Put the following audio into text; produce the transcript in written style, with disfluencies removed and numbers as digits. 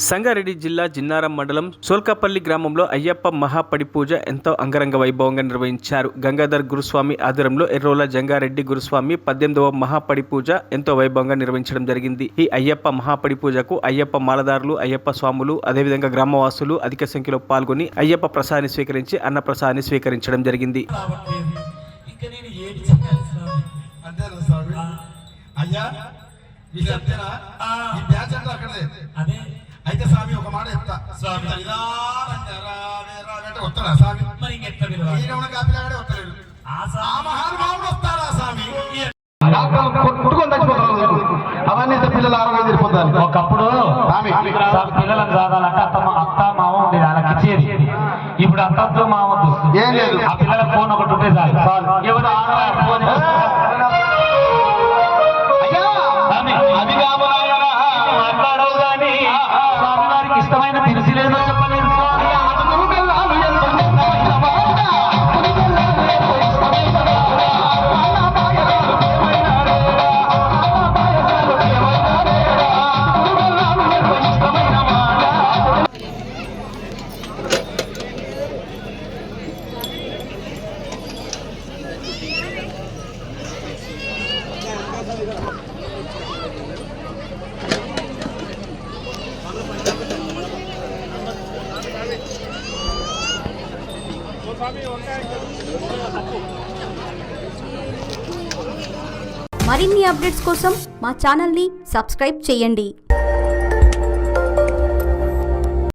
సంగారెడ్డి జిల్లా జిన్నారం మండలం సోల్కాపల్లి గ్రామంలో అయ్యప్ప మహాపడి పూజ ఎంతో అంగరంగ వైభవంగా నిర్వహించారు. గంగాధర్ గురుస్వామి ఆధ్వర్యంలో ఎర్రోల జంగారెడ్డి గురుస్వామి 18వ మహాపడి పూజ ఎంతో వైభవంగా నిర్వహించడం జరిగింది. ఈ అయ్యప్ప మహాపడి పూజకు అయ్యప్ప మాలదారులు, అయ్యప్ప స్వాములు, అదేవిధంగా గ్రామవాసులు అధిక సంఖ్యలో పాల్గొని అయ్యప్ప ప్రసాదాన్ని స్వీకరించి అన్న ప్రసాదాన్ని స్వీకరించడం జరిగింది. అయితే స్వామి ఒక మాట చెప్తా, స్వామి వస్తాడా స్వామి? కాపిలాడే వస్తలేడు. ఆ మహానుభావుడు వస్తాడా స్వామి? కొట్టుకొని చచ్చిపోతారు. అవన్నీ పిల్లలు ఆరోగ్యం తిరిగిపోతారు. ఒకప్పుడు పిల్లలను చదవాలంటే అత్త మామ ఉండేది, అలా ఇచ్చేది. ఇప్పుడు అత్తతో మామద్దు, ఏం లేదు. ఆ పిల్లల ఫోన్ ఒకటి ఉంటే చాలు. ఎవరు ఫోన్ అది మాట్లాడవు కానీ స్వామి వారికి ఇష్టమైన తిరిసిలేదో చెప్పలేదు. మరిన్ని అప్డేట్స్ కోసం మా ఛానల్ని సబ్స్క్రైబ్ చేయండి.